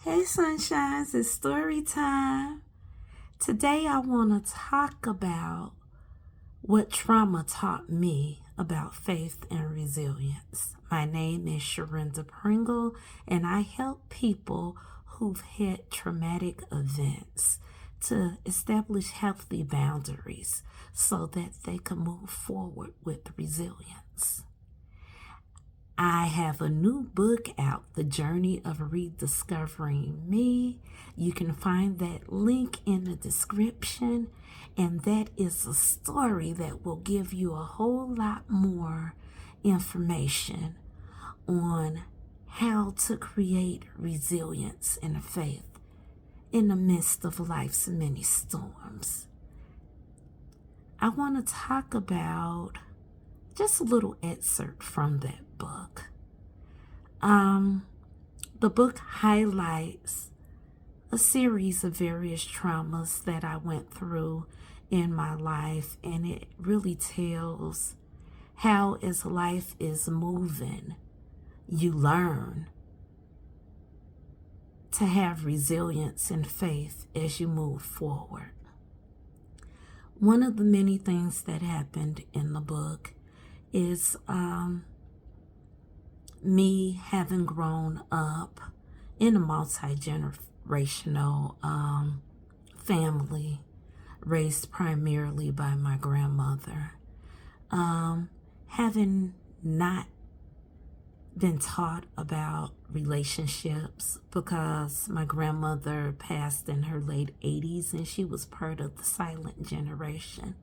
Hey sunshines, it's story time. Today I want to talk about what trauma taught me about faith and resilience. My name is Sharinda Pringle, and I help people who've had traumatic events to establish healthy boundaries so that they can move forward with resilience. I have a new book out, The Journey of Rediscovering Me. You can find that link in the description, and that is a story that will give you a whole lot more information on how to create resilience and faith in the midst of life's many storms. I want to talk about just a little excerpt from that book. The book highlights a series of various traumas that I went through in my life, and it really tells how, as life is moving, you learn to have resilience and faith as you move forward. One of the many things that happened in the book is me having grown up in a multi-generational family, raised primarily by my grandmother, having not been taught about relationships because my grandmother passed in her late 80s and she was part of the silent generation.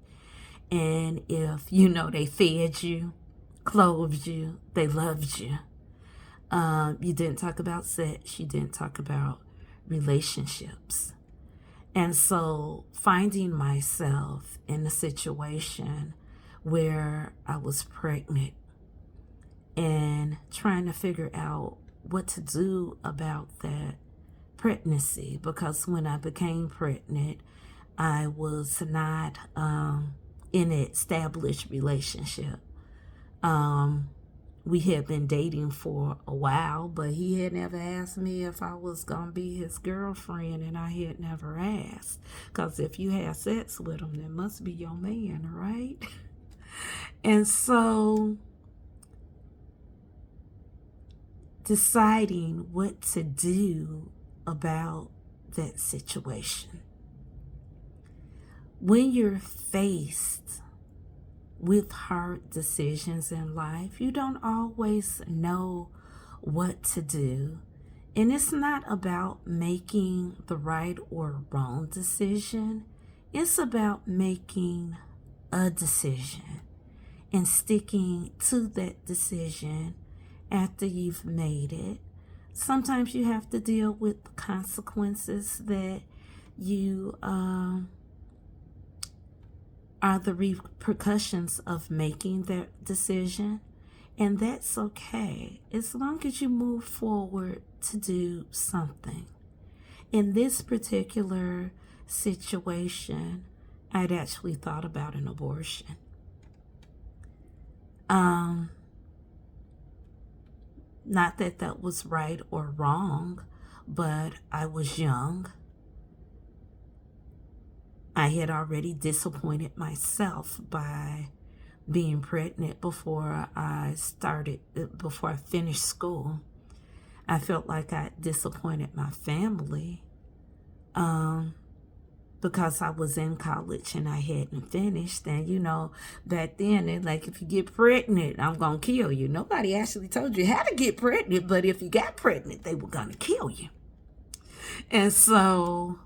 And if they fed you, clothed you, they loved you. You didn't talk about sex, you didn't talk about relationships. And so finding myself in a situation where I was pregnant and trying to figure out what to do about that pregnancy, because when I became pregnant, I was not in an established relationship. We had been dating for a while, but he had never asked me if I was going to be his girlfriend, and I had never asked. Because if you had sex with him, that must be your man, right? And so deciding what to do about that situation. When you're faced with hard decisions in life, you don't always know what to do. And it's not about making the right or wrong decision. It's about making a decision and sticking to that decision after you've made it. Sometimes you have to deal with the consequences that you are the repercussions of making that decision, and that's okay as long as you move forward to do something. In this particular situation, I'd actually thought about an abortion. Not that that was right or wrong, but I was young. I had already disappointed myself by being pregnant before I finished school. I felt like I disappointed my family because I was in college and I hadn't finished. And back then they're like, if you get pregnant, I'm gonna kill you. Nobody actually told you how to get pregnant, but if you got pregnant, they were gonna kill you. And so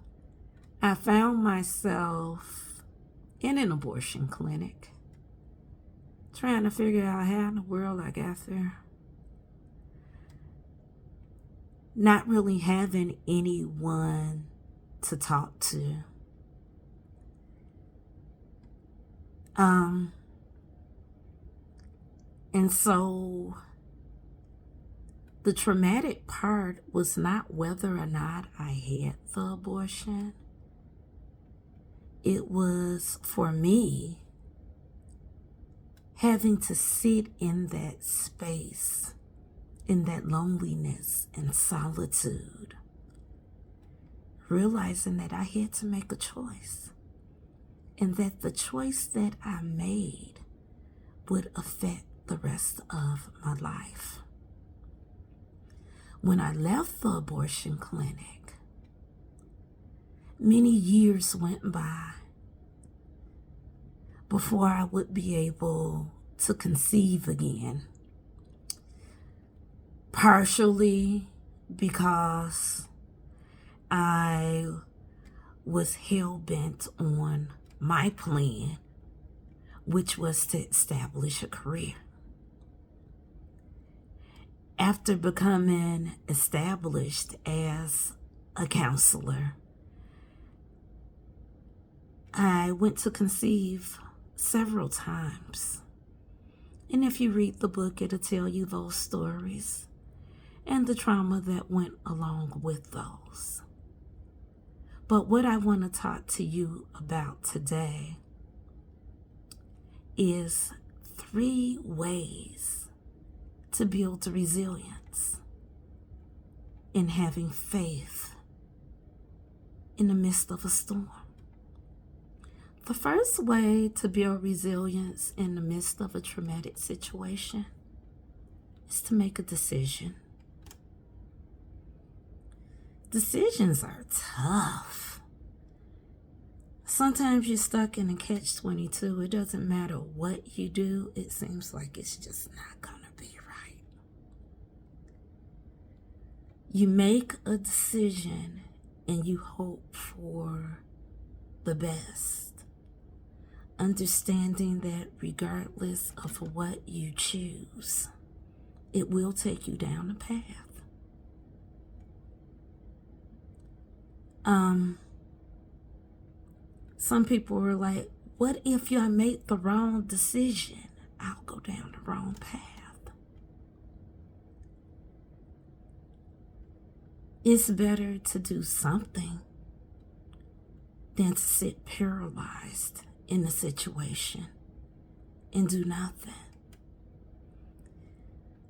I found myself in an abortion clinic trying to figure out how in the world I got there. Not really having anyone to talk to. And so the traumatic part was not whether or not I had the abortion. It was, for me, having to sit in that space, in that loneliness and solitude, realizing that I had to make a choice, and that the choice that I made would affect the rest of my life. When I left the abortion clinic, many years went by before I would be able to conceive again. Partially because I was hell-bent on my plan, which was to establish a career. After becoming established as a counselor, I went to conceive several times. And if you read the book, it'll tell you those stories and the trauma that went along with those. But what I want to talk to you about today is 3 ways to build resilience in having faith in the midst of a storm. The first way to build resilience in the midst of a traumatic situation is to make a decision. Decisions are tough. Sometimes you're stuck in a catch-22. It doesn't matter what you do. It seems like it's just not gonna be right. You make a decision and you hope for the best, understanding that regardless of what you choose, it will take you down a path. Some people were like, what if I make the wrong decision? I'll go down the wrong path. It's better to do something than to sit paralyzed in a situation and do nothing.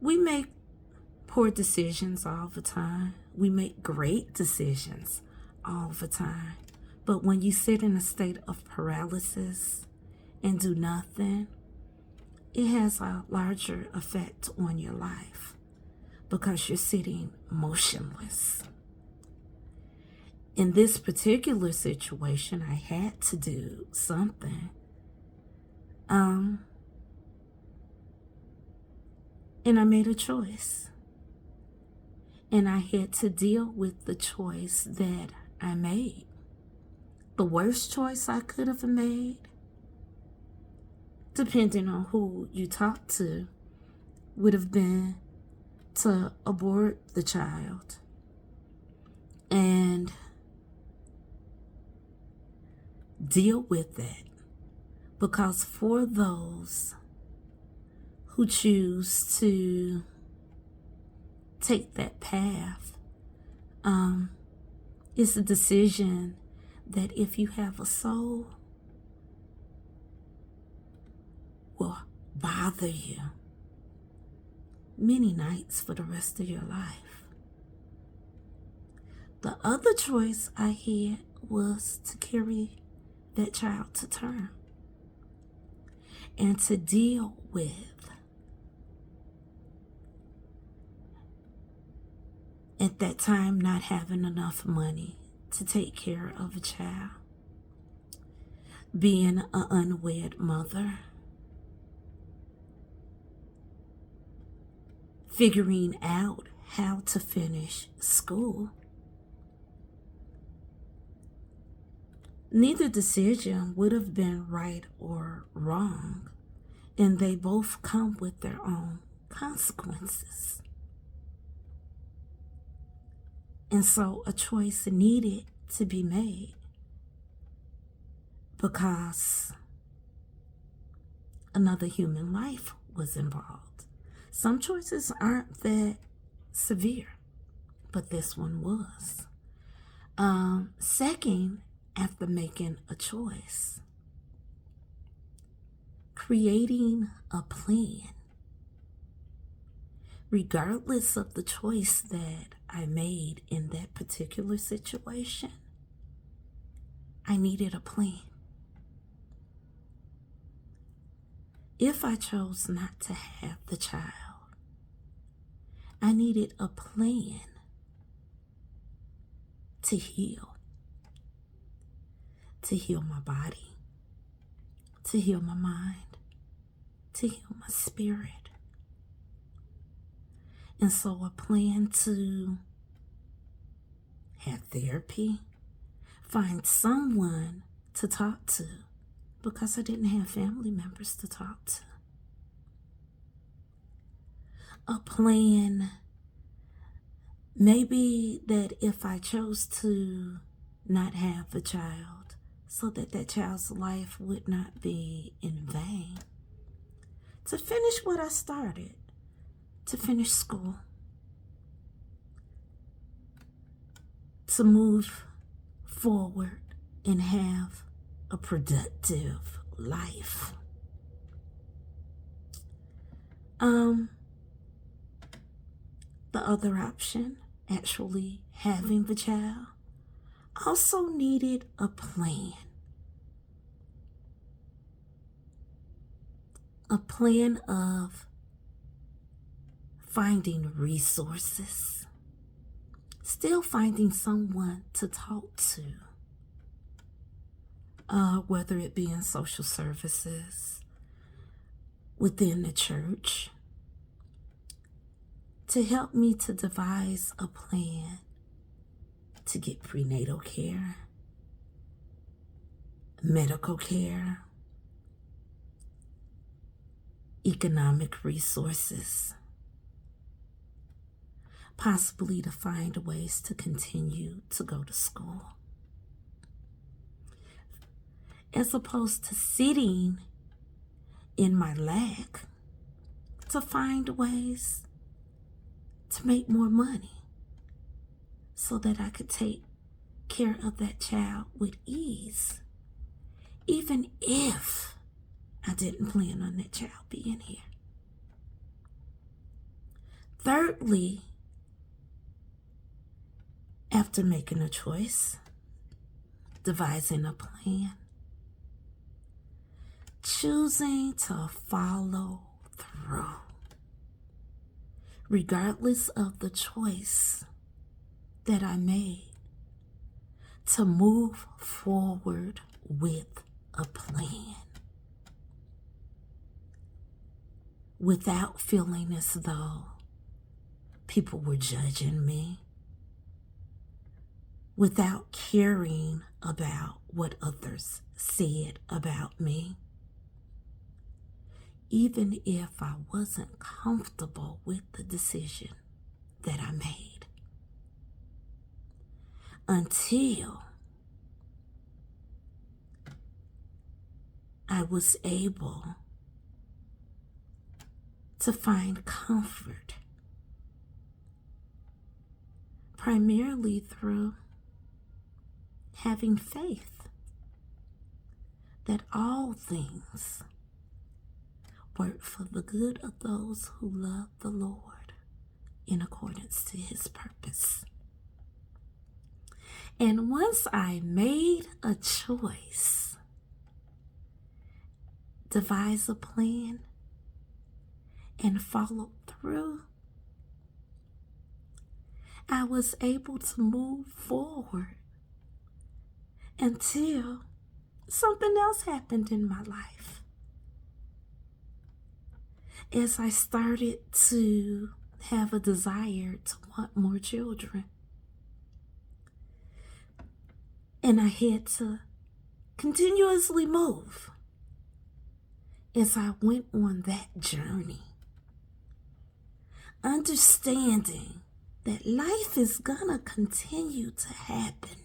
We make poor decisions all the time. We make great decisions all the time. But when you sit in a state of paralysis and do nothing, it has a larger effect on your life because you're sitting motionless. In this particular situation, I had to do something. And I made a choice. And I had to deal with the choice that I made. The worst choice I could have made, depending on who you talk to, would have been to abort the child and deal with it. Because for those who choose to take that path, it's a decision that, if you have a soul, will bother you many nights for the rest of your life. The other choice I had was to carry that child to term and to deal with, at that time, not having enough money to take care of a child, being an unwed mother, figuring out how to finish school. Neither decision would have been right or wrong, and they both come with their own consequences. And so a choice needed to be made because another human life was involved. Some choices aren't that severe, but this one was. Second, after making a choice, creating a plan. Regardless of the choice that I made in that particular situation, I needed a plan. If I chose not to have the child, I needed a plan to heal my body, to heal my mind, to heal my spirit. And so a plan to have therapy, find someone to talk to, because I didn't have family members to talk to. A plan maybe that if I chose to not have a child, so that that child's life would not be in vain, to finish what I started, to finish school, to move forward and have a productive life. The other option, actually having the child, also needed a plan. A plan of finding resources, still finding someone to talk to, whether it be in social services, within the church, to help me to devise a plan to get prenatal care, medical care, economic resources, possibly to find ways to continue to go to school, as opposed to sitting in my lack, to find ways to make more money so that I could take care of that child with ease, even if I didn't plan on that child being here. Thirdly, after making a choice, devising a plan, choosing to follow through, regardless of the choice that I made, to move forward with a plan, without feeling as though people were judging me, without caring about what others said about me, even if I wasn't comfortable with the decision that I made, until I was able to find comfort, primarily through having faith that all things work for the good of those who love the Lord in accordance to his purpose. And once I made a choice, devise a plan, and follow through, I was able to move forward until something else happened in my life. As I started to have a desire to want more children, and I had to continuously move as I went on that journey, understanding that life is gonna continue to happen.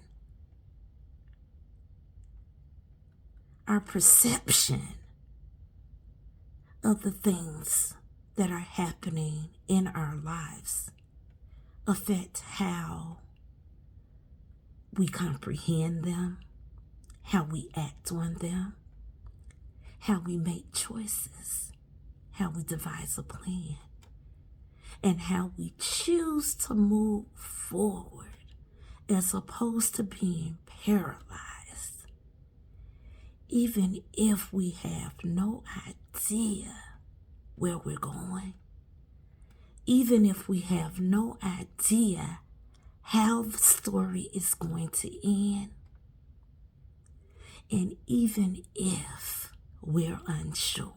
Our perception of the things that are happening in our lives affect how we comprehend them, how we act on them, how we make choices, how we devise a plan, and how we choose to move forward as opposed to being paralyzed even if we have no idea where we're going, even if we have no idea how the story is going to end, and even if we're unsure.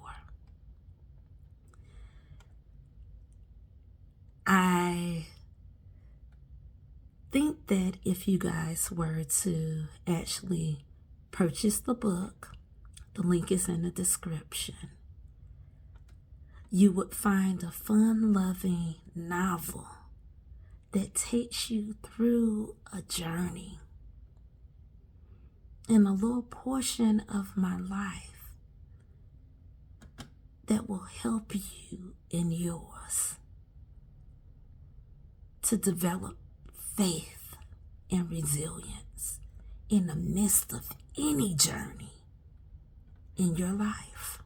I think that if you guys were to actually purchase the book, the link is in the description, you would find a fun-loving novel that takes you through a journey in a little portion of my life that will help you in yours to develop faith and resilience in the midst of any journey in your life.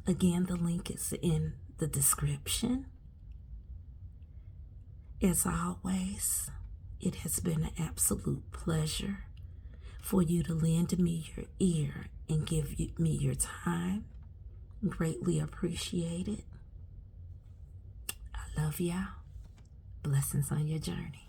Again, the link is in the description. As always, it has been an absolute pleasure for you to lend me your ear and give me your time. Greatly appreciated. I love y'all. Blessings on your journey.